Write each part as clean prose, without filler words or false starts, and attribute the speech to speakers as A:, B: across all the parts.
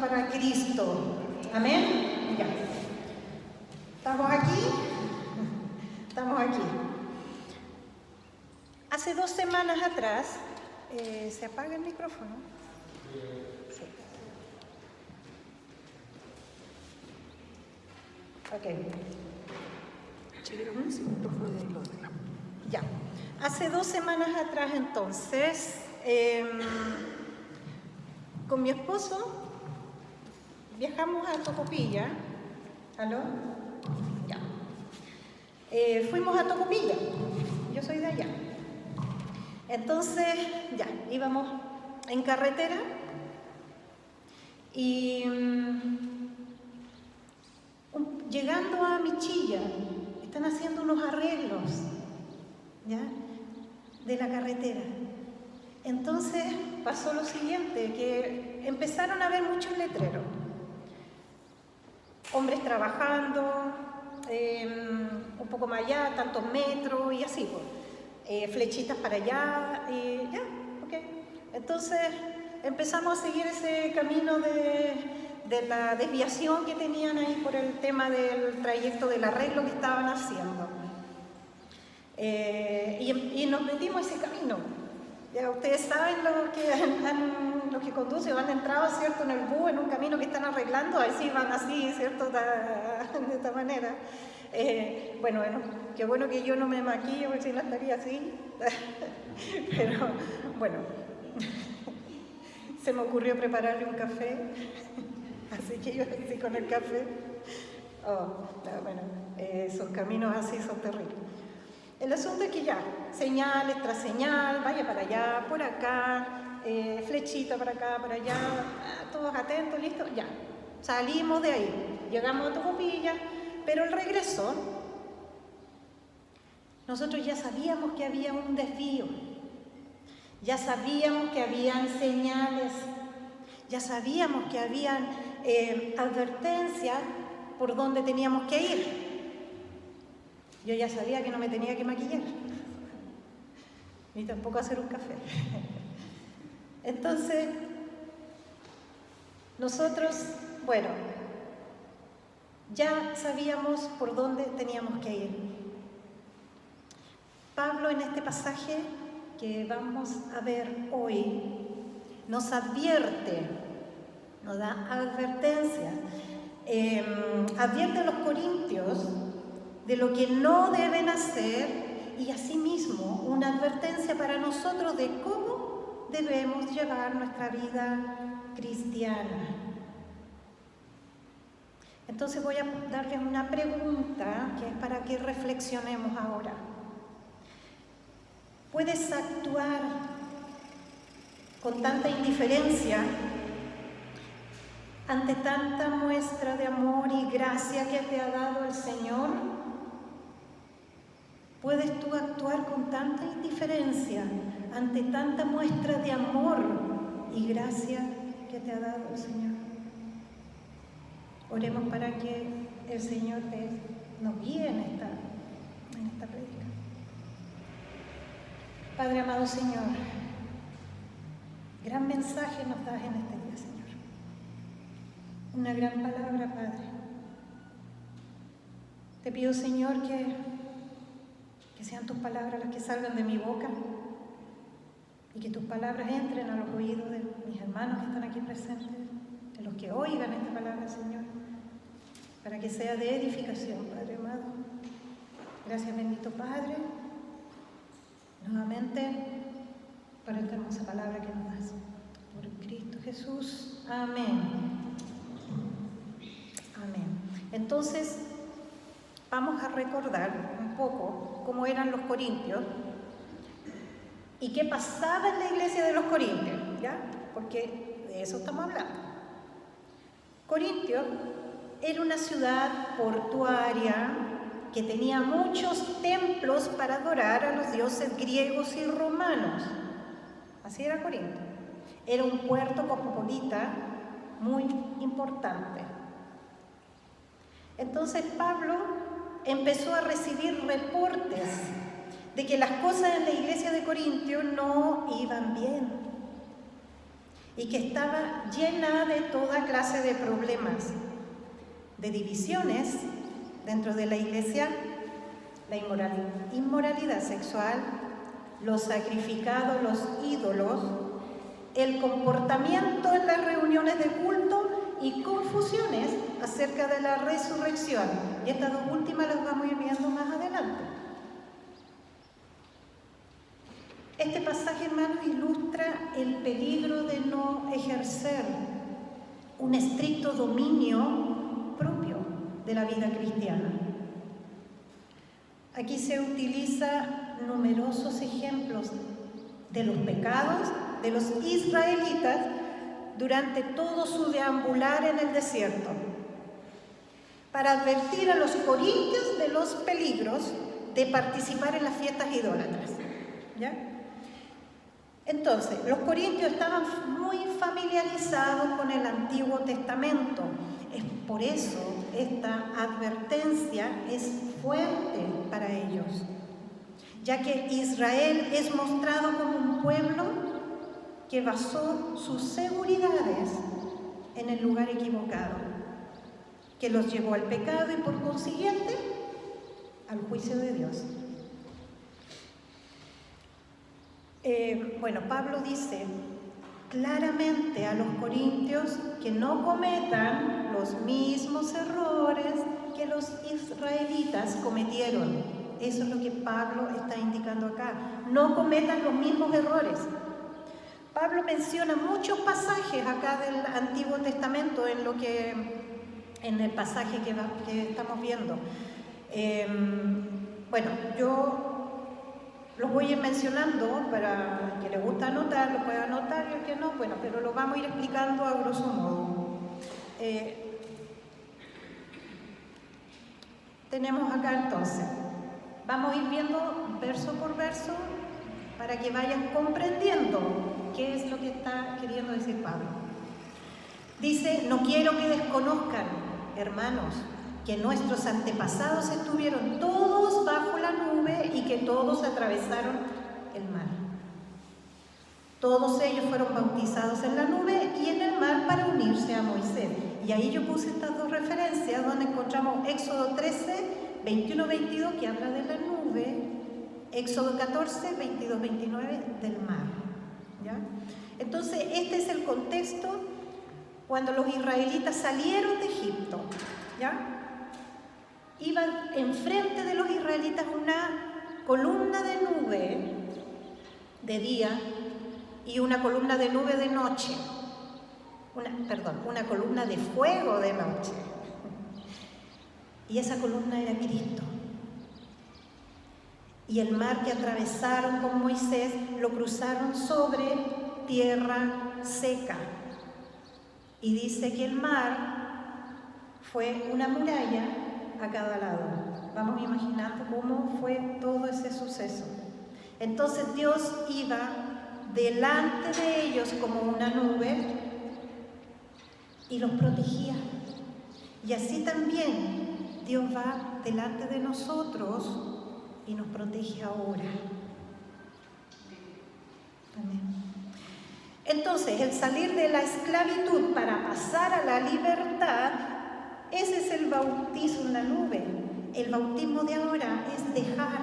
A: para Cristo. Amén. Ya. ¿Estamos aquí? Estamos aquí. Hace 2 semanas atrás, ¿se apaga el micrófono? Sí. Ok. Ya. Hace 2 semanas atrás, entonces, con mi esposo viajamos a Tocopilla. ¿Aló? Ya. Fuimos a Tocopilla. Yo soy de allá. Entonces, ya, íbamos en carretera y llegando a Michilla, están haciendo unos arreglos, ¿ya?, de la carretera. Entonces pasó lo siguiente, que empezaron a ver muchos letreros. Hombres trabajando, un poco más allá, tantos metros y así, pues. Flechitas para allá y ya, ok. Entonces empezamos a seguir ese camino de la desviación que tenían ahí por el tema del trayecto del arreglo que estaban haciendo. Y nos metimos a ese camino. Ya ustedes saben los que conducen, van entrados, ¿cierto?, en el bus, en un camino que están arreglando, así van así, ¿cierto?, de esta manera. Bueno, qué bueno que yo no me maquillo, porque si no estaría así. Pero, bueno, se me ocurrió prepararle un café, así que yo así con el café. Bueno, esos caminos así son terribles. El asunto es que ya, señales tras señal, vaya para allá, por acá, flechita para acá, para allá, todos atentos, listos, ya. Salimos de ahí, llegamos a Tocopilla, pero el regreso, nosotros ya sabíamos que había un desvío, ya sabíamos que habían señales, ya sabíamos que habían advertencias por donde teníamos que ir. Yo ya sabía que no me tenía que maquillar, ni tampoco hacer un café. Entonces, nosotros, bueno, ya sabíamos por dónde teníamos que ir. Pablo, en este pasaje que vamos a ver hoy, nos advierte, nos da advertencia, advierte a los corintios de lo que no deben hacer y asimismo una advertencia para nosotros de cómo debemos llevar nuestra vida cristiana. Entonces voy a darles una pregunta que es para que reflexionemos ahora. ¿Puedes actuar con tanta indiferencia ante tanta muestra de amor y gracia que te ha dado el Señor? ¿Puedes tú actuar con tanta indiferencia ante tanta muestra de amor y gracia que te ha dado el Señor? Oremos para que el Señor nos guíe en esta prédica. Padre amado Señor, gran mensaje nos das en este día, Señor. Una gran palabra, Padre. Te pido, Señor, que sean tus palabras las que salgan de mi boca y que tus palabras entren a los oídos de mis hermanos que están aquí presentes, de los que oigan esta palabra, Señor, para que sea de edificación, Padre amado. Gracias, bendito Padre, nuevamente por esta hermosa palabra que nos das. Por Cristo Jesús. Amén. Amén. Entonces, vamos a recordar un poco cómo eran los corintios y qué pasaba en la iglesia de los corintios, ¿ya? Porque de eso estamos hablando. Corintio era una ciudad portuaria que tenía muchos templos para adorar a los dioses griegos y romanos. Así era Corintio. Era un puerto cosmopolita muy importante. Entonces Pablo empezó a recibir reportes de que las cosas en la iglesia de Corintio no iban bien. y que estaba llena de toda clase de problemas, de divisiones dentro de la iglesia, la inmoralidad sexual, los sacrificados, los ídolos, el comportamiento en las reuniones de culto y confusiones acerca de la resurrección. Y estas dos últimas las vamos a ir viendo más adelante. Este pasaje, hermanos, ilustra el peligro de no ejercer un estricto dominio propio de la vida cristiana. Aquí se utiliza numerosos ejemplos de los pecados de los israelitas durante todo su deambular en el desierto, para advertir a los corintios de los peligros de participar en las fiestas idólatras. ¿Ya? Entonces, los corintios estaban muy familiarizados con el Antiguo Testamento. Es por eso esta advertencia es fuerte para ellos, ya que Israel es mostrado como un pueblo que basó sus seguridades en el lugar equivocado, que los llevó al pecado y por consiguiente al juicio de Dios. Pablo dice claramente a los corintios que no cometan los mismos errores que los israelitas cometieron. Eso es lo que Pablo está indicando acá. No cometan los mismos errores. Pablo menciona muchos pasajes acá del Antiguo Testamento en el pasaje que estamos viendo. Yo los voy a ir mencionando para que les guste anotar, lo pueda anotar y el que no, pero lo vamos a ir explicando a grosso modo. Tenemos acá entonces, vamos a ir viendo verso por verso para que vayan comprendiendo qué es lo que está queriendo decir Pablo. Dice: no quiero que desconozcan, hermanos, que nuestros antepasados estuvieron todos bajo la nube y que todos atravesaron el mar. Todos ellos fueron bautizados en la nube y en el mar para unirse a Moisés. Y ahí yo puse estas dos referencias donde encontramos Éxodo 13, 21-22, que habla de la nube, Éxodo 14, 22-29, del mar. ¿Ya? Entonces, este es el contexto cuando los israelitas salieron de Egipto. ¿Ya? Iba enfrente de los israelitas una columna de nube de día y una columna de nube de noche. Una columna de fuego de noche. Y esa columna era Cristo. Y el mar que atravesaron con Moisés lo cruzaron sobre tierra seca. Y dice que el mar fue una muralla a cada lado. Vamos imaginando cómo fue todo ese suceso. Entonces Dios iba delante de ellos como una nube y los protegía. Y así también Dios va delante de nosotros y nos protege ahora. Amén. Entonces, el salir de la esclavitud para pasar a la libertad, ese es el bautismo en la nube. El bautismo de ahora es dejar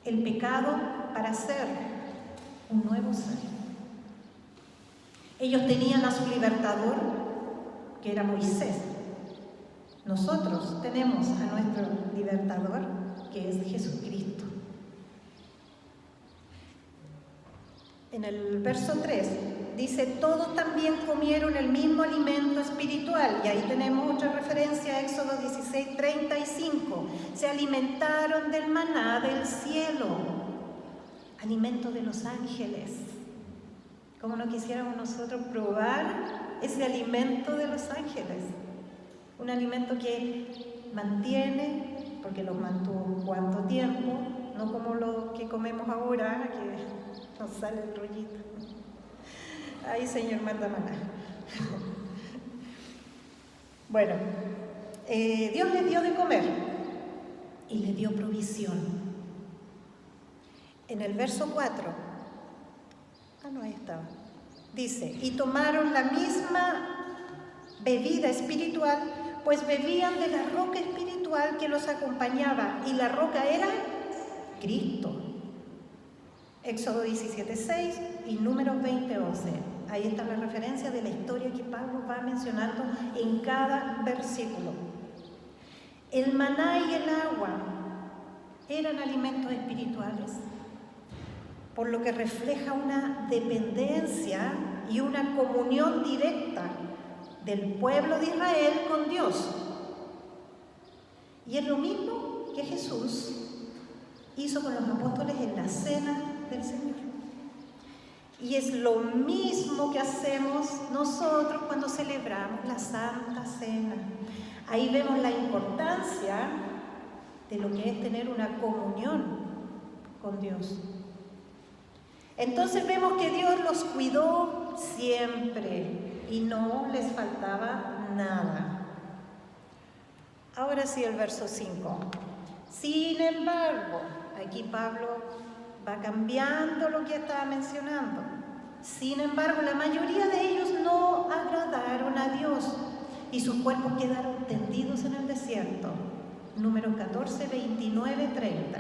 A: el pecado para ser un nuevo ser. Ellos tenían a su libertador, que era Moisés. Nosotros tenemos a nuestro libertador, que es Jesucristo. En el verso 3 dice: todos también comieron el mismo alimento espiritual. Y ahí tenemos otra referencia a Éxodo 16, 35. Se alimentaron del maná del cielo, alimento de los ángeles. ¿Cómo no quisiéramos nosotros probar ese alimento de los ángeles? Un alimento que mantiene, porque los mantuvo cuánto tiempo, no como lo que comemos ahora, que nos sale el rollito. Ay, Señor, manda maná. Bueno, Dios les dio de comer y les dio provisión. En el verso 4, ahí estaba. Dice, y tomaron la misma bebida espiritual, pues bebían de la roca espiritual que los acompañaba, y la roca era Cristo. Éxodo 17:6 y Números 20:11. Ahí está la referencia de la historia que Pablo va mencionando en cada versículo. El maná y el agua eran alimentos espirituales, por lo que refleja una dependencia y una comunión directa del pueblo de Israel con Dios. Y es lo mismo que Jesús hizo con los apóstoles en la cena del Señor. Y es lo mismo que hacemos nosotros cuando celebramos la Santa Cena. Ahí vemos la importancia de lo que es tener una comunión con Dios. Entonces vemos que Dios los cuidó siempre y no les faltaba nada. Ahora sí, el verso 5. Sin embargo, aquí Pablo va cambiando lo que estaba mencionando. Sin embargo, la mayoría de ellos no agradaron a Dios y sus cuerpos quedaron tendidos en el desierto. Números 14, 29, 30.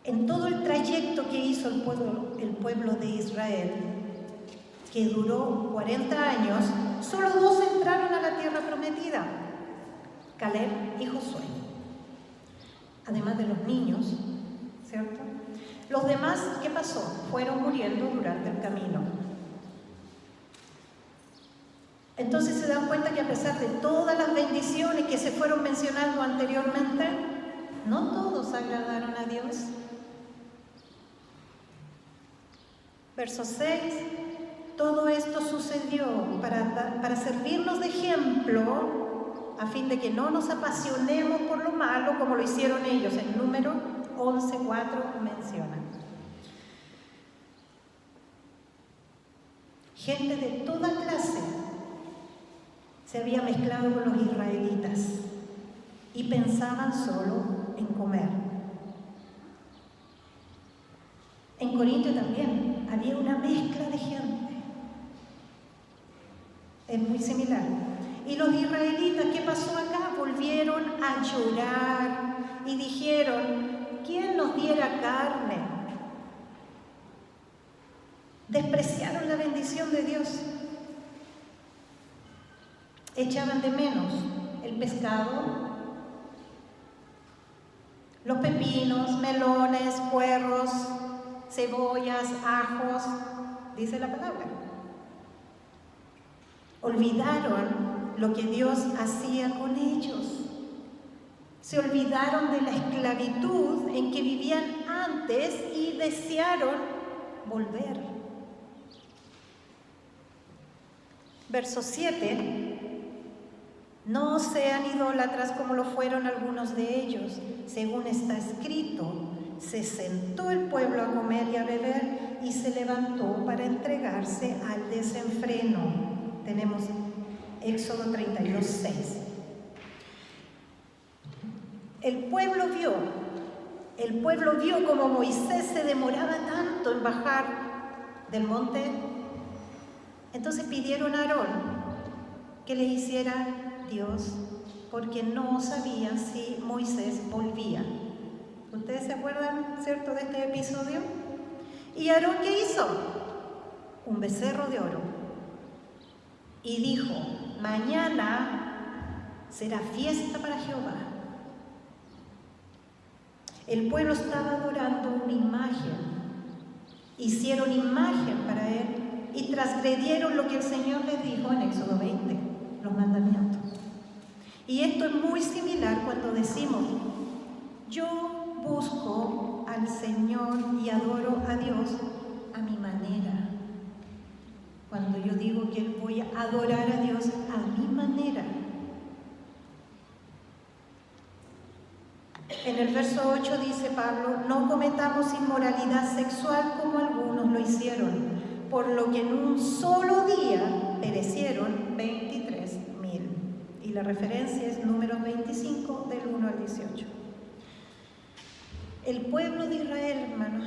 A: En todo el trayecto que hizo el pueblo de Israel, que duró 40 años, solo 2 entraron a la tierra prometida, Caleb y Josué. Además de los niños, ¿cierto? Los demás, ¿qué pasó? Fueron muriendo durante el camino. Entonces se dan cuenta que a pesar de todas las bendiciones que se fueron mencionando anteriormente, no todos agradaron a Dios. Verso 6, todo esto sucedió para servirnos de ejemplo, a fin de que no nos apasionemos por lo malo como lo hicieron ellos. En Número 11:4 mencionan. Gente de toda clase se había mezclado con los israelitas y pensaban solo en comer. En Corinto también había una mezcla de gente. Es muy similar. Y los israelitas, ¿qué pasó acá? Volvieron a llorar y dijeron, ¿quién nos diera carne? Despreciaron la bendición de Dios. Echaban de menos el pescado, los pepinos, melones, puerros, cebollas, ajos, dice la palabra. Olvidaron lo que Dios hacía con ellos. Se olvidaron de la esclavitud en que vivían antes y desearon volver. Verso 7. No sean idólatras como lo fueron algunos de ellos. Según está escrito, se sentó el pueblo a comer y a beber y se levantó para entregarse al desenfreno. Tenemos Éxodo 32:6. El pueblo vio como Moisés se demoraba tanto en bajar del monte. Entonces pidieron a Aarón que le hiciera Dios, porque no sabían si Moisés volvía. ¿Ustedes se acuerdan, cierto, de este episodio? ¿Y Aarón qué hizo? Un becerro de oro. Y dijo, mañana será fiesta para Jehová. El pueblo estaba adorando una imagen. Hicieron imagen para él y transgredieron lo que el Señor les dijo en Éxodo 20, los mandamientos. Y esto es muy similar cuando decimos, yo busco al Señor y adoro a Dios a mi manera. Cuando yo digo que voy a adorar a Dios a mi manera. En el verso 8 dice Pablo, no cometamos inmoralidad sexual como algunos lo hicieron, por lo que en un solo día perecieron 23,000. Y la referencia es Números 25, del 1 al 18. El pueblo de Israel, hermanos,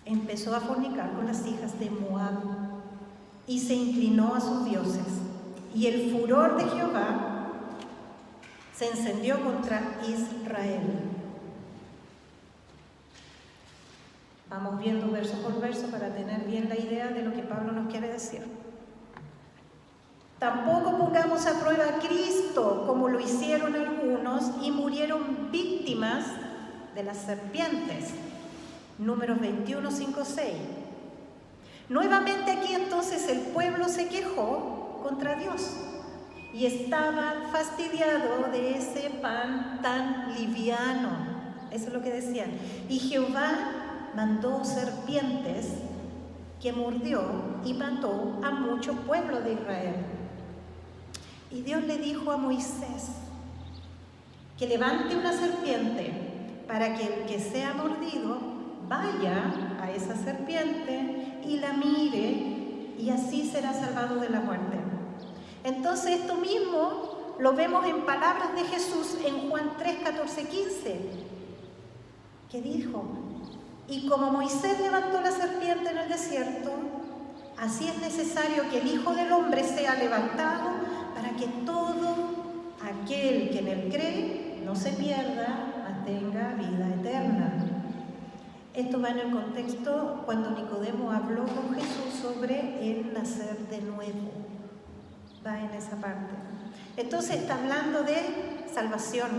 A: empezó a fornicar con las hijas de Moab y se inclinó a sus dioses. Y el furor de Jehová se encendió contra Israel. Vamos viendo verso por verso para tener bien la idea de lo que Pablo nos quiere decir. Tampoco pongamos a prueba a Cristo, como lo hicieron algunos y murieron víctimas de las serpientes. Números 21, 5, 6. Nuevamente aquí entonces el pueblo se quejó contra Dios y estaba fastidiado de ese pan tan liviano. Eso es lo que decían. Y Jehová mandó serpientes que mordió y mató a mucho pueblo de Israel. Y Dios le dijo a Moisés que levante una serpiente para que el que sea mordido vaya a esa serpiente y la mire, y así será salvado de la muerte. Entonces esto mismo lo vemos en palabras de Jesús en Juan 3, 14, 15, que dijo: y como Moisés levantó la serpiente en el desierto, así es necesario que el Hijo del Hombre sea levantado, para que todo aquel que en él cree no se pierda, mas tenga vida eterna. Esto va en el contexto cuando Nicodemo habló con Jesús sobre el nacer de nuevo. Va en esa parte. Entonces está hablando de salvación.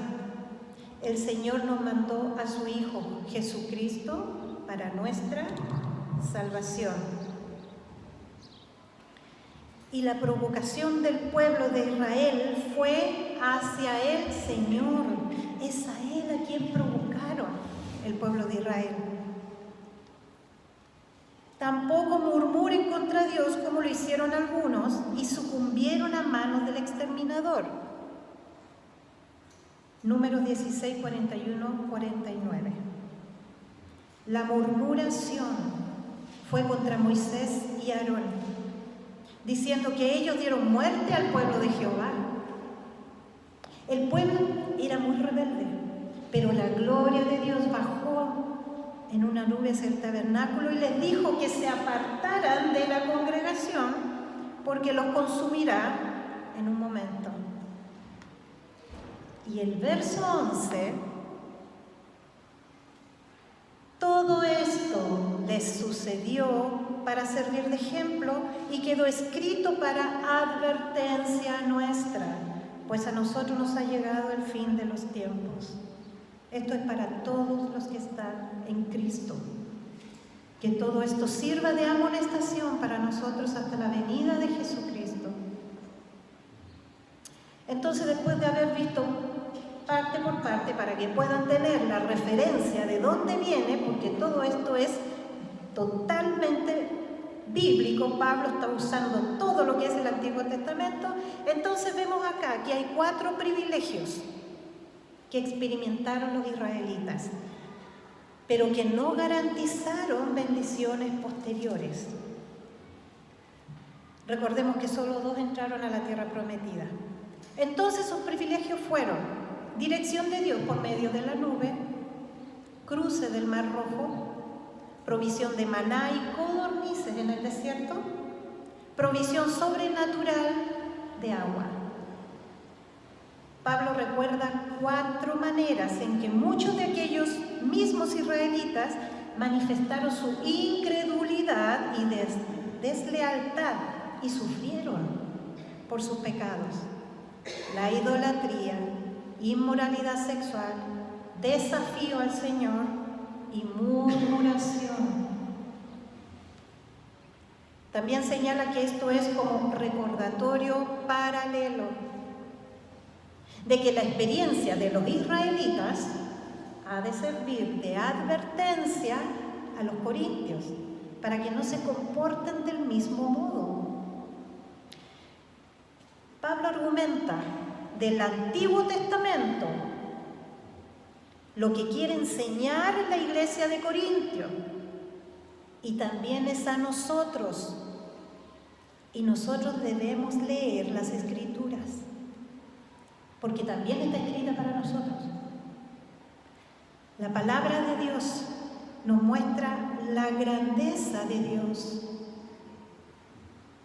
A: El Señor nos mandó a su Hijo Jesucristo para nuestra salvación. Y la provocación del pueblo de Israel fue hacia el Señor. Es a Él a quien provocaron el pueblo de Israel. Tampoco murmuren contra Dios como lo hicieron algunos y sucumbieron a manos del exterminador. Números 16, 41, 49. La murmuración fue contra Moisés y Aarón, diciendo que ellos dieron muerte al pueblo de Jehová. El pueblo era muy rebelde, pero la gloria de Dios bajó en una nube hacia el tabernáculo y les dijo que se apartaran de la congregación porque los consumirá en un momento. Y el verso 11, todo esto les sucedió para servir de ejemplo y quedó escrito para advertencia nuestra, pues a nosotros nos ha llegado el fin de los tiempos. Esto es para todos los que están en Cristo. Que todo esto sirva de amonestación para nosotros hasta la venida de Jesucristo. Entonces, después de haber visto parte por parte, para que puedan tener la referencia de dónde viene, porque todo esto es totalmente bíblico, Pablo está usando todo lo que es el Antiguo Testamento. Entonces vemos acá que hay 4 privilegios que experimentaron los israelitas, pero que no garantizaron bendiciones posteriores. Recordemos que solo 2 entraron a la tierra prometida. Entonces sus privilegios fueron dirección de Dios por medio de la nube, cruce del Mar Rojo, provisión de maná y codornices en el desierto, provisión sobrenatural de agua. Pablo recuerda 4 maneras en que muchos de aquellos mismos israelitas manifestaron su incredulidad y deslealtad y sufrieron por sus pecados: la idolatría, inmoralidad sexual, desafío al Señor y murmuración. También señala que esto es como recordatorio paralelo de que la experiencia de los israelitas ha de servir de advertencia a los corintios para que no se comporten del mismo modo. Pablo argumenta del Antiguo Testamento lo que quiere enseñar en la iglesia de Corintio, y también es a nosotros, y nosotros debemos leer las Escrituras, porque también está escrita para nosotros. La palabra de Dios nos muestra la grandeza de Dios.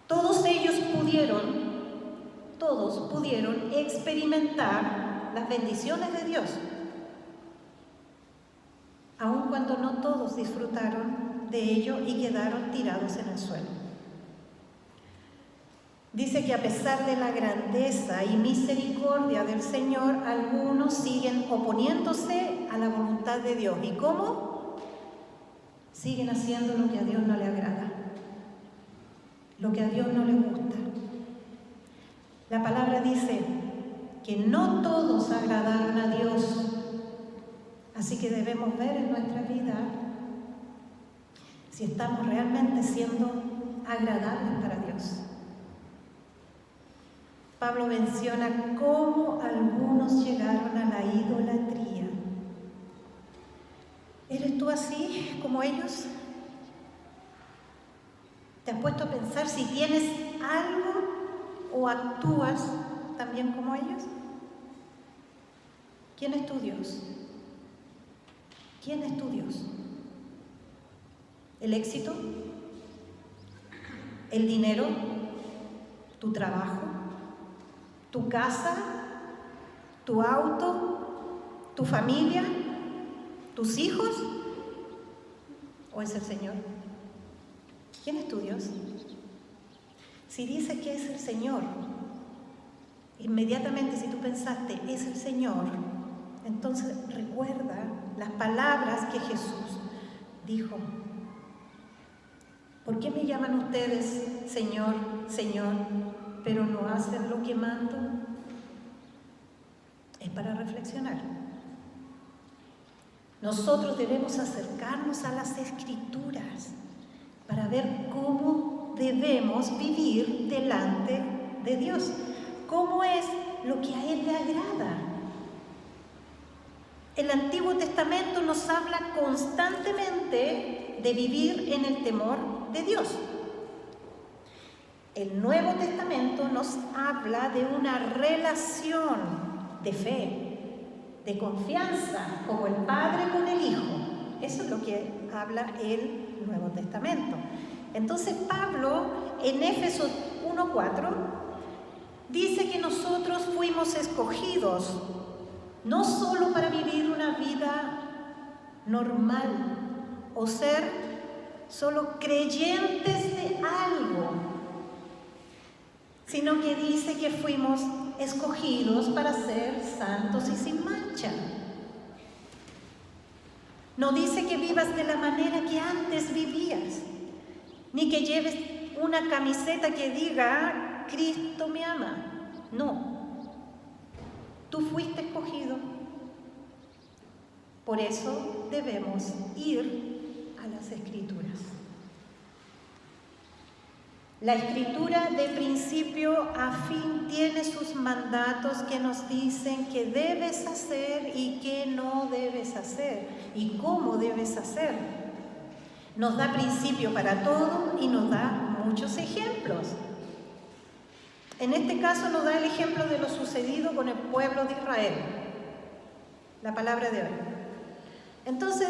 A: Todos pudieron experimentar las bendiciones de Dios, aun cuando no todos disfrutaron de ello y quedaron tirados en el suelo. Dice que a pesar de la grandeza y misericordia del Señor, algunos siguen oponiéndose a la voluntad de Dios. ¿Y cómo? Siguen haciendo lo que a Dios no le agrada, lo que a Dios no le gusta. La palabra dice que no todos agradaron a Dios, así que debemos ver en nuestra vida si estamos realmente siendo agradables para Dios. Pablo menciona cómo algunos llegaron a la idolatría. ¿Eres tú así como ellos? ¿Te has puesto a pensar si tienes algo o actúas también como ellos? ¿Quién es tu Dios? ¿Quién es tu Dios? ¿El éxito? ¿El dinero? ¿Tu trabajo? ¿Tu casa? ¿Tu auto? ¿Tu familia? ¿Tus hijos? ¿O es el Señor? ¿Quién es tu Dios? Si dice que es el Señor, inmediatamente si tú pensaste, es el Señor, entonces recuerda las palabras que Jesús dijo. ¿Por qué me llaman ustedes Señor, Señor, pero no hacen lo que mando? Es para reflexionar. Nosotros debemos acercarnos a las Escrituras para ver cómo debemos vivir delante de Dios, cómo es lo que a Él le agrada. El Antiguo Testamento nos habla constantemente de vivir en el temor de Dios. El Nuevo Testamento nos habla de una relación de fe, de confianza, como el Padre con el Hijo. Eso es lo que habla el Nuevo Testamento. Entonces Pablo, en Éfesos 1:4, dice que nosotros fuimos escogidos no solo para vivir una vida normal o ser solo creyentes de algo, sino que dice que fuimos escogidos para ser santos y sin mancha. No dice que vivas de la manera que antes vivías, ni que lleves una camiseta que diga Cristo me ama. No. Tú fuiste escogido. Por eso debemos ir a las Escrituras. La Escritura de principio a fin tiene sus mandatos que nos dicen qué debes hacer y qué no debes hacer y cómo debes hacer. Nos da principio para todo y nos da muchos ejemplos. En este caso nos da el ejemplo de lo sucedido con el pueblo de Israel, la palabra de hoy. Entonces,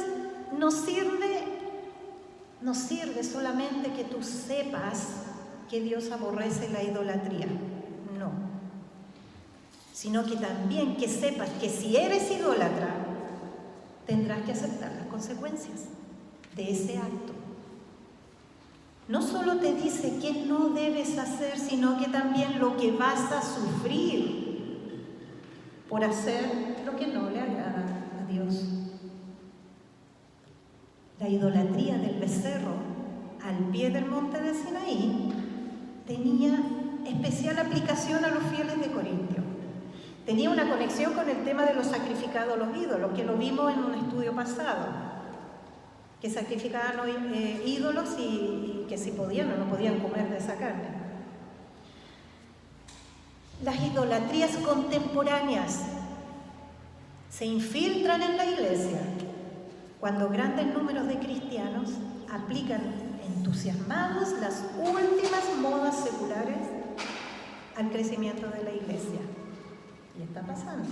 A: no sirve solamente que tú sepas que Dios aborrece la idolatría, no. Sino que también que sepas que si eres idólatra, tendrás que aceptar las consecuencias de ese acto. No solo te dice qué no debes hacer, sino que también lo que vas a sufrir por hacer lo que no le agrada a Dios. La idolatría del becerro al pie del monte de Sinaí tenía especial aplicación a los fieles de Corintio. Tenía una conexión con el tema de los sacrificados a los ídolos, que lo vimos en un estudio pasado, que sacrificaban ídolos y que si podían o no podían comer de esa carne. Las idolatrías contemporáneas se infiltran en la iglesia cuando grandes números de cristianos aplican entusiasmados las últimas modas seculares al crecimiento de la iglesia. Y está pasando.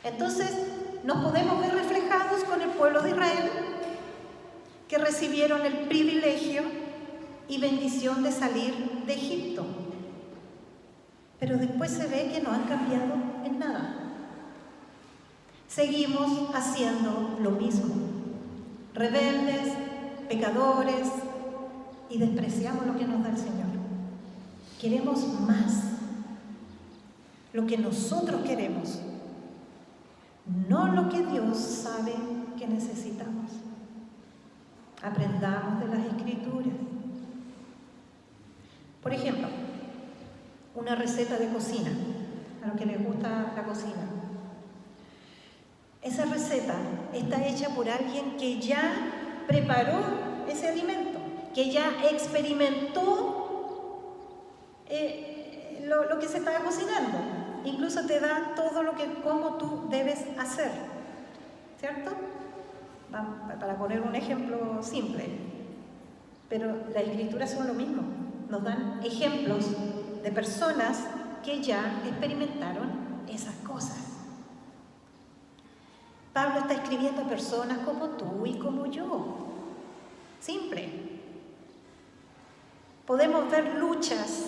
A: Entonces, nos podemos ver reflejados con el pueblo de Israel, que recibieron el privilegio y bendición de salir de Egipto. Pero después se ve que no han cambiado en nada. Seguimos haciendo lo mismo, rebeldes, pecadores, y despreciamos lo que nos da el Señor. Queremos más, lo que nosotros queremos, no lo que Dios sabe que necesitamos. Aprendamos de las Escrituras. Por ejemplo, una receta de cocina, a los que les gusta la cocina. Esa receta está hecha por alguien que ya preparó ese alimento, que ya experimentó lo que se estaba cocinando. Incluso te da todo cómo tú debes hacer, ¿cierto? Para poner un ejemplo simple. Pero las Escrituras son lo mismo. Nos dan ejemplos de personas que ya experimentaron esas cosas. Pablo está escribiendo a personas como tú y como yo. Simple. Podemos ver luchas,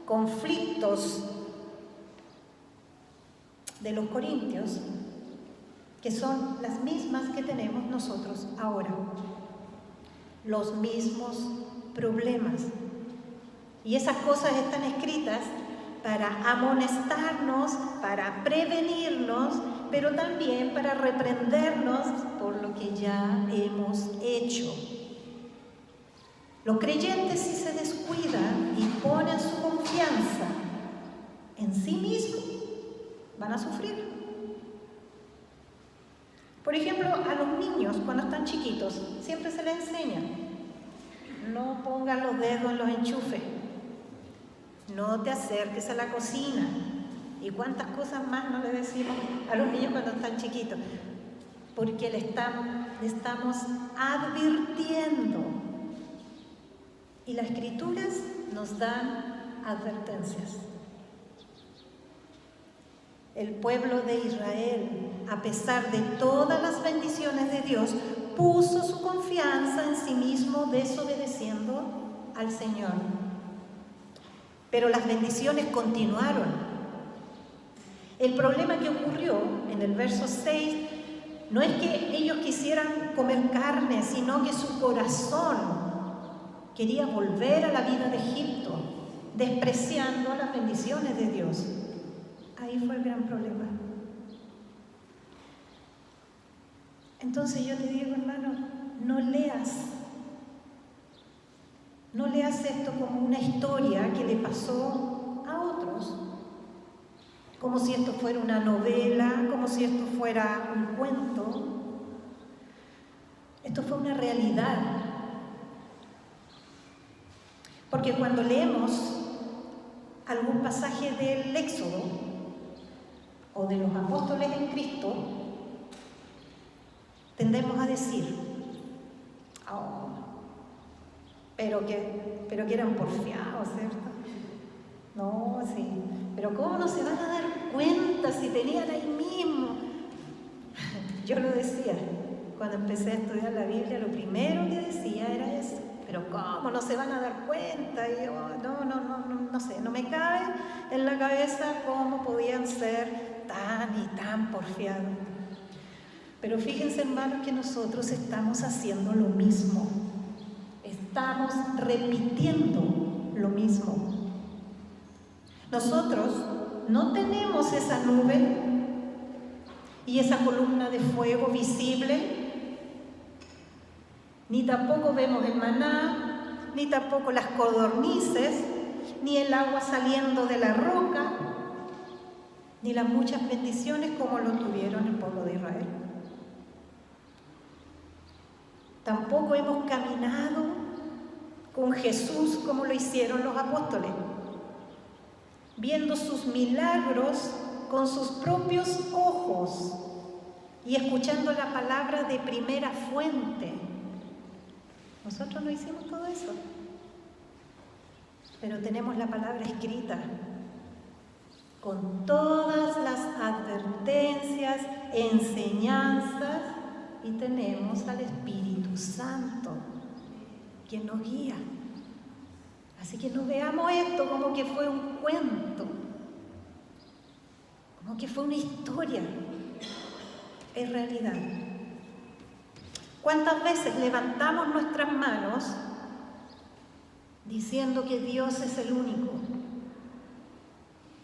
A: conflictos de los corintios que son las mismas que tenemos nosotros ahora. Los mismos problemas. Y esas cosas están escritas para amonestarnos, para prevenirnos, pero también para reprendernos por lo que ya hemos hecho. Los creyentes, si se descuidan y ponen su confianza en sí mismos, van a sufrir. Por ejemplo, a los niños cuando están chiquitos siempre se les enseña: no pongan los dedos en los enchufes, no te acerques a la cocina, y cuántas cosas más no le decimos a los niños cuando están chiquitos, porque le estamos advirtiendo. Y las Escrituras nos dan advertencias. El pueblo de Israel, a pesar de todas las bendiciones de Dios, puso su confianza en sí mismo desobedeciendo al Señor. Pero las bendiciones continuaron. El problema que ocurrió en el verso 6 no es que ellos quisieran comer carne, sino que su corazón quería volver a la vida de Egipto, despreciando las bendiciones de Dios. Ahí fue el gran problema. Entonces yo te digo, hermano, no leas esto como una historia que le pasó a otros, como si esto fuera una novela, como si esto fuera un cuento. Esto fue una realidad. Porque cuando leemos algún pasaje del Éxodo o de los apóstoles en Cristo, tendemos a decir: oh, pero que eran porfiados, ¿cierto? No, sí, pero ¿cómo no se van a dar cuenta si tenían ahí mismo? Yo lo decía, cuando empecé a estudiar la Biblia, lo primero que decía era eso. Pero ¿cómo no se van a dar cuenta? Y yo, no sé, no me cabe en la cabeza cómo podían ser tan y tan porfiados. Pero fíjense, hermanos, que nosotros estamos haciendo lo mismo. Estamos repitiendo lo mismo. Nosotros no tenemos esa nube y esa columna de fuego visible, ni tampoco vemos el maná, ni tampoco las codornices, ni el agua saliendo de la roca, ni las muchas bendiciones como lo tuvieron el pueblo de Israel. Tampoco hemos caminado con Jesús como lo hicieron los apóstoles, viendo sus milagros con sus propios ojos y escuchando la palabra de primera fuente. Nosotros no hicimos todo eso, pero tenemos la palabra escrita con todas las advertencias, enseñanzas y tenemos al Espíritu Santo, quien nos guía. Así que no veamos esto como que fue un cuento, como que fue una historia. Es realidad. ¿Cuántas veces levantamos nuestras manos diciendo que Dios es el único?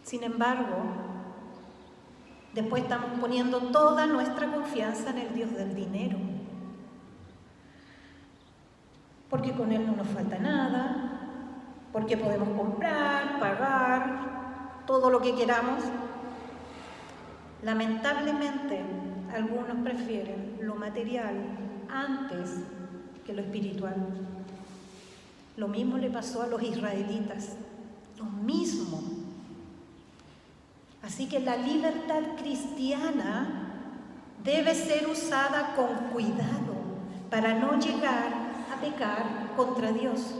A: Sin embargo, después estamos poniendo toda nuestra confianza en el Dios del dinero. Porque con Él no nos falta nada, porque podemos comprar, pagar, todo lo que queramos. Lamentablemente, algunos prefieren lo material antes que lo espiritual. Lo mismo le pasó a los israelitas, lo mismo. Así que la libertad cristiana debe ser usada con cuidado para no llegar a pecar contra Dios.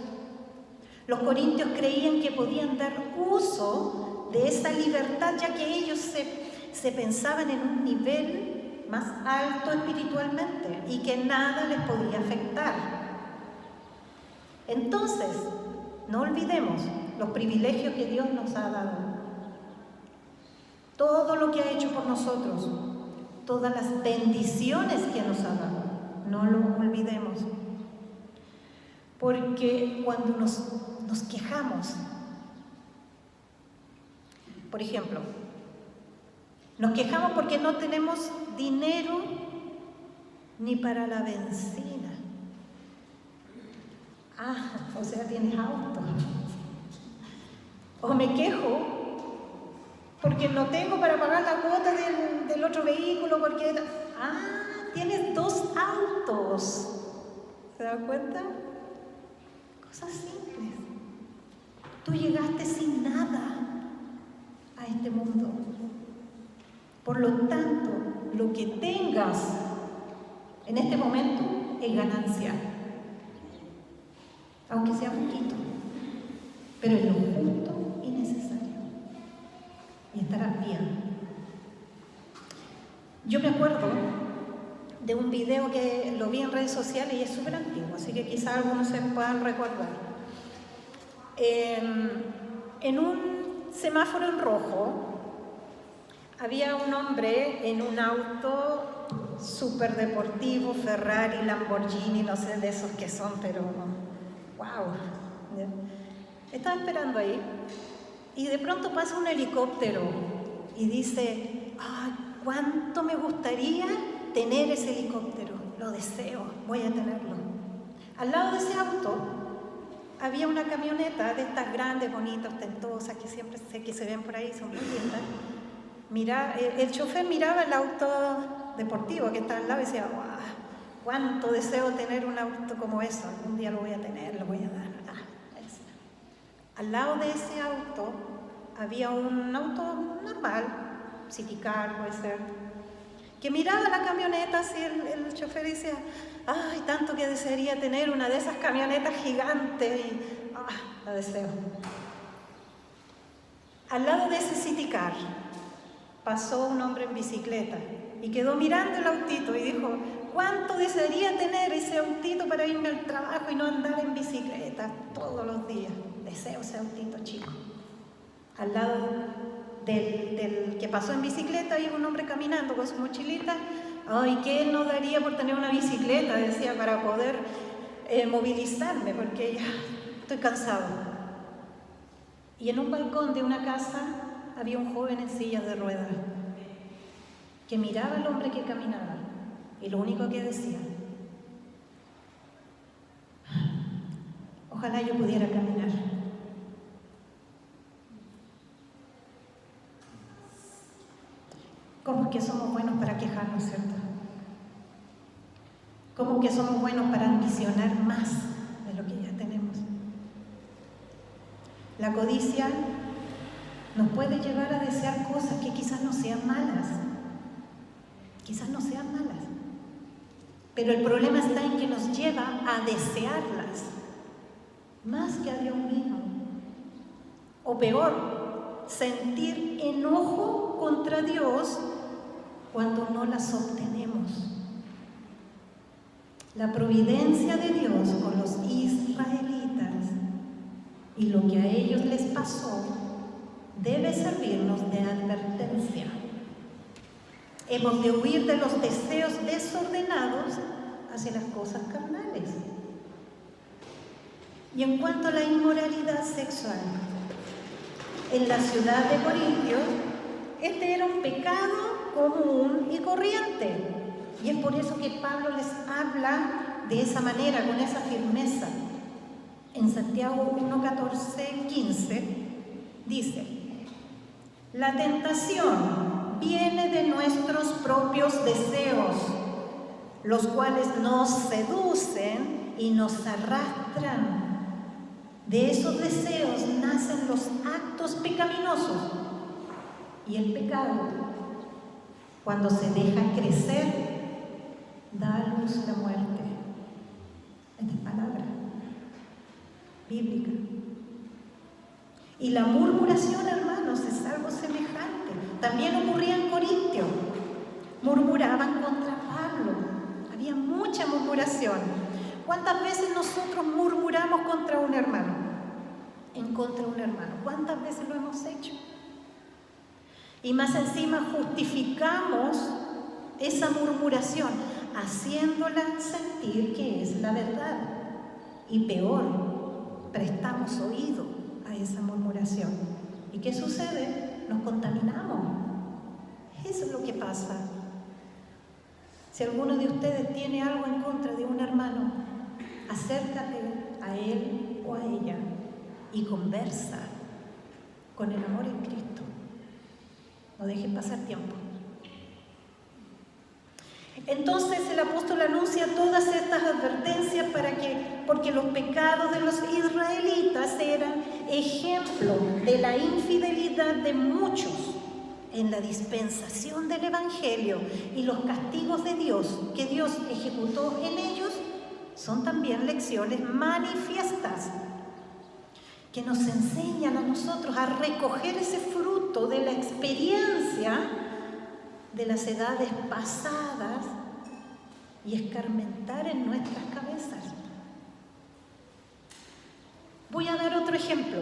A: Los corintios creían que podían dar uso de esa libertad, ya que ellos se pensaban en un nivel más alto espiritualmente y que nada les podía afectar. Entonces, no olvidemos los privilegios que Dios nos ha dado. Todo lo que ha hecho por nosotros, todas las bendiciones que nos ha dado, no lo olvidemos. Porque cuando nos quejamos, por ejemplo, nos quejamos porque no tenemos dinero ni para la benzina. O sea, tienes auto. O me quejo porque no tengo para pagar la cuota del otro vehículo, porque... tienes 2 autos. ¿Se dan cuenta? Cosas simples. Tú llegaste sin nada a este mundo. Por lo tanto, lo que tengas en este momento es ganancia. Aunque sea poquito. Pero es lo justo y necesario. Y estarás bien. Yo me acuerdo de un video que lo vi en redes sociales y es súper antiguo, así que quizás algunos se puedan recordar. En un semáforo en rojo había un hombre en un auto súper deportivo, Ferrari, Lamborghini, no sé de esos que son, pero wow. Estaba esperando ahí y de pronto pasa un helicóptero y dice: ¿cuánto me gustaría tener ese helicóptero? Lo deseo, voy a tenerlo. Al lado de ese auto había una camioneta de estas grandes, bonitas, ostentosas, que siempre sé que se ven por ahí, son muy lindas. El chofer miraba el auto deportivo que estaba al lado y decía: ¡guau! ¿Cuánto deseo tener un auto como eso? Algún día lo voy a tener, lo voy a dar. Al lado de ese auto había un auto normal, City Car puede ser, que miraba la camioneta así, el chofer decía: ¡ay, tanto que desearía tener una de esas camionetas gigantes! Y la deseo. Al lado de ese City Car pasó un hombre en bicicleta y quedó mirando el autito y dijo: ¿cuánto desearía tener ese autito para irme al trabajo y no andar en bicicleta todos los días? Deseo ese autito, chico. Al lado del que pasó en bicicleta iba un hombre caminando con su mochilita. ¡Ay, qué no daría por tener una bicicleta!, decía, para poder movilizarme, porque ya estoy cansado. Y en un balcón de una casa había un joven en silla de ruedas que miraba al hombre que caminaba y lo único que decía: ojalá yo pudiera caminar. ¿Cómo es que somos buenos para quejarnos, cierto? ¿Cómo es que somos buenos para ambicionar más de lo que ya tenemos? La codicia nos puede llevar a desear cosas que quizás no sean malas. Quizás no sean malas. Pero el problema está en que nos lleva a desearlas más que a Dios mismo. O peor, sentir enojo contra Dios cuando no las obtenemos. La providencia de Dios con los israelitas y lo que a ellos les pasó debe servirnos de advertencia. Hemos de huir de los deseos desordenados hacia las cosas carnales. Y en cuanto a la inmoralidad sexual, en la ciudad de Corintios, este era un pecado común y corriente. Y es por eso que Pablo les habla de esa manera, con esa firmeza. En Santiago 1, 14, 15, dice: la tentación viene de nuestros propios deseos, los cuales nos seducen y nos arrastran. De esos deseos nacen los actos pecaminosos. Y el pecado, cuando se deja crecer, da a luz la muerte. Esta es palabra bíblica. Y la murmuración, hermanos, es algo semejante. También ocurría en Corintio. Murmuraban contra Pablo. Había mucha murmuración. ¿Cuántas veces nosotros murmuramos contra un hermano? En contra de un hermano. ¿Cuántas veces lo hemos hecho? Y más encima justificamos esa murmuración, haciéndola sentir que es la verdad. Y peor, prestamos oído a esa murmuración. ¿Y qué sucede? Nos contaminamos. Eso es lo que pasa. Si alguno de ustedes tiene algo en contra de un hermano, acércate a él o a ella y conversa con el amor en Cristo. No dejes pasar tiempo. Entonces el apóstol anuncia todas estas advertencias porque los pecados de los israelitas eran ejemplo de la infidelidad de muchos en la dispensación del Evangelio, y los castigos de Dios que Dios ejecutó en ellos son también lecciones manifiestas que nos enseñan a nosotros a recoger ese fruto de la experiencia de las edades pasadas y escarmentar en nuestras cabezas. Voy a dar otro ejemplo.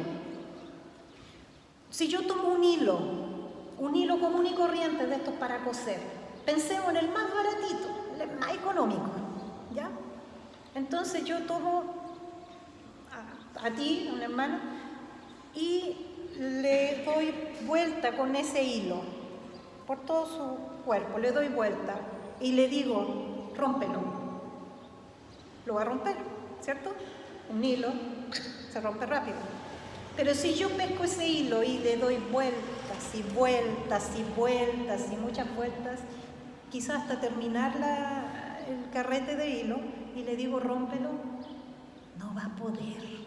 A: Si yo tomo un hilo común y corriente de estos para coser, pensemos en el más baratito, el más económico, ¿ya? Entonces yo tomo a ti, un hermano, y le doy vuelta con ese hilo por todo su cuerpo, le doy vuelta y le digo, rómpelo. Lo va a romper, ¿cierto? Un hilo se rompe rápido. Pero si yo pesco ese hilo y le doy vueltas y vueltas y vueltas y muchas vueltas, quizás hasta terminar el carrete de hilo, y le digo, rómpelo, no va a poder.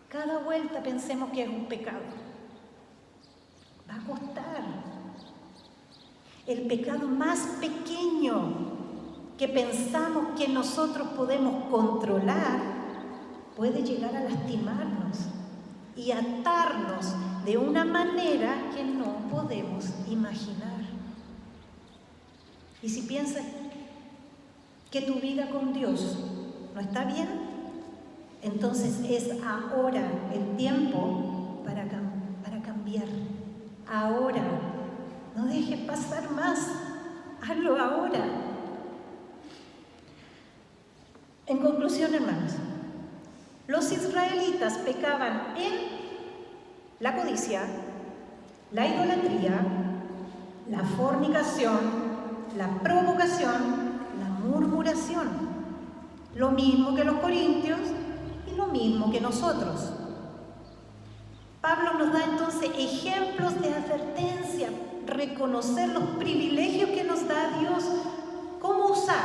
A: Cada vuelta pensemos que es un pecado. Va a costar. El pecado más pequeño que pensamos que nosotros podemos controlar puede llegar a lastimarnos y atarnos de una manera que no podemos imaginar. Y si piensas que tu vida con Dios no está bien, entonces es ahora el tiempo para cambiar. Ahora. No dejes pasar más. Hazlo ahora. En conclusión, hermanos, los israelitas pecaban en la codicia, la idolatría, la fornicación, la provocación, la murmuración. Lo mismo que los corintios y lo mismo que nosotros. Pablo nos da entonces ejemplos de advertencia, reconocer los privilegios que nos da Dios, cómo usar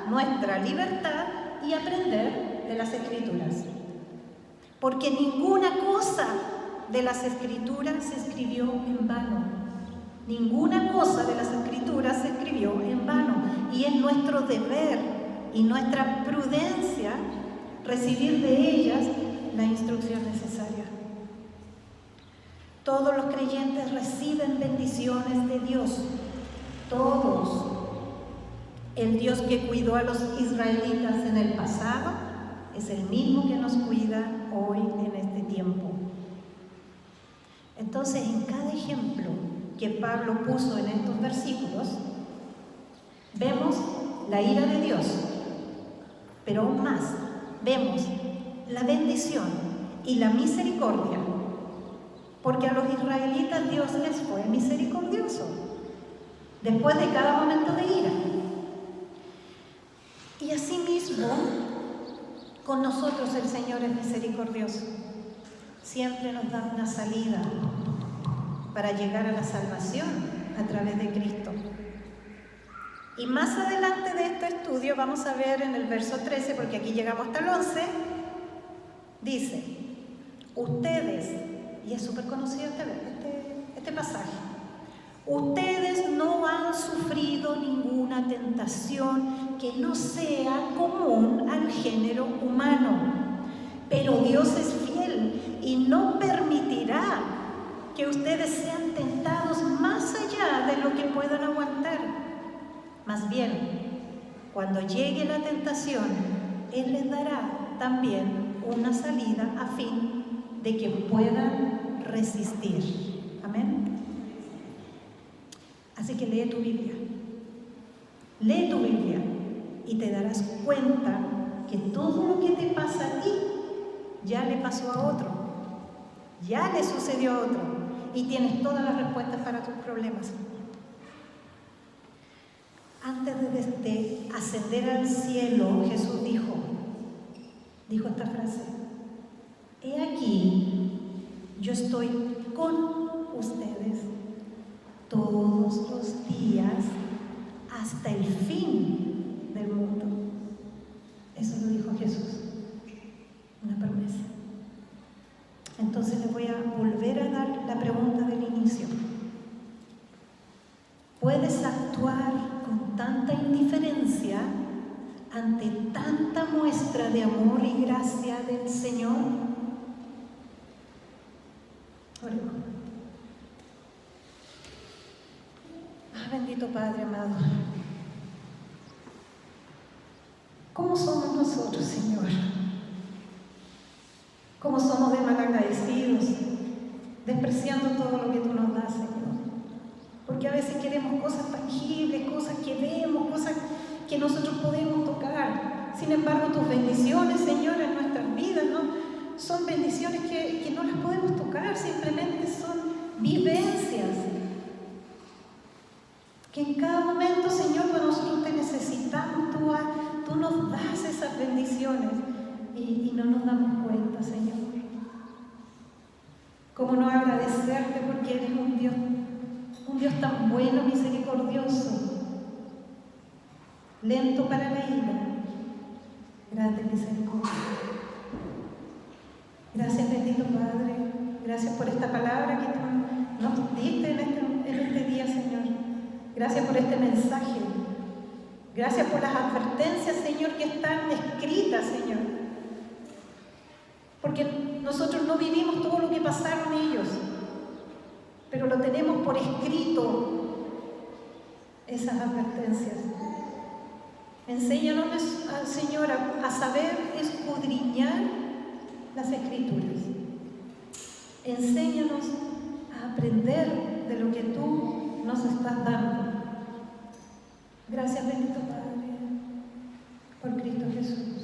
A: nuestra libertad y aprender de las Escrituras. Porque ninguna cosa de las Escrituras se escribió en vano. Ninguna cosa de las Escrituras se escribió en vano. Y es nuestro deber y nuestra prudencia recibir de ellas la instrucción necesaria. Todos los creyentes reciben bendiciones de Dios. Todos. El Dios que cuidó a los israelitas en el pasado es el mismo que nos cuida hoy en este tiempo. Entonces, en cada ejemplo que Pablo puso en estos versículos, vemos la ira de Dios, pero aún más, vemos la bendición y la misericordia, porque a los israelitas Dios les fue misericordioso después de cada momento de ira. Y asimismo, con nosotros el Señor es misericordioso. Siempre nos da una salida para llegar a la salvación a través de Cristo. Y más adelante de este estudio vamos a ver en el verso 13, porque aquí llegamos hasta el 11, dice, ustedes, y es súper conocido este pasaje, ustedes no han sufrido ninguna tentación que no sea común al género humano, pero Dios es fiel y no permitirá que ustedes sean tentados más allá de lo que puedan aguantar. Más bien, cuando llegue la tentación, Él les dará también una salida a fin de que puedan resistir. Amén. Así que lee tu Biblia. Lee tu Biblia y te darás cuenta que todo lo que te pasa a ti ya le pasó a otro, ya le sucedió a otro y tienes todas las respuestas para tus problemas. Antes de ascender al cielo, Jesús dijo esta frase: he aquí, yo estoy con ustedes todos los días hasta el fin del mundo. Eso lo dijo Jesús, una promesa. Entonces les voy a volver a dar la pregunta del inicio. ¿Puedes actuar con tanta indiferencia ante tanta muestra de amor y gracia del Señor? Oremos. Bendito Padre amado, ¿cómo somos nosotros, Señor? ¿Cómo somos de malagradecidos, despreciando todo lo que tú nos das, Señor? Porque a veces queremos cosas tangibles, cosas que vemos, cosas que nosotros podemos tocar. Sin embargo, tus bendiciones, Señor, en nuestras vidas, ¿no? Son bendiciones que no las podemos tocar, simplemente son vivencias. Que en cada momento, Señor, cuando nosotros te necesitamos, tú nos das esas bendiciones y no nos damos cuenta, Señor. ¿Cómo no agradecerte porque eres un Dios tan bueno, misericordioso, lento para la ira, grande misericordia? Gracias, bendito Padre. Gracias por esta palabra que tú nos diste en este día, Señor. Gracias por este mensaje. Gracias por las advertencias, Señor, que están escritas, Señor. Porque nosotros no vivimos todo lo que pasaron ellos, pero lo tenemos por escrito, esas advertencias. Enséñanos, Señor, a saber escudriñar las Escrituras. Enséñanos a aprender de lo que tú nos estás dando. Gracias, bendito Padre, por Cristo Jesús.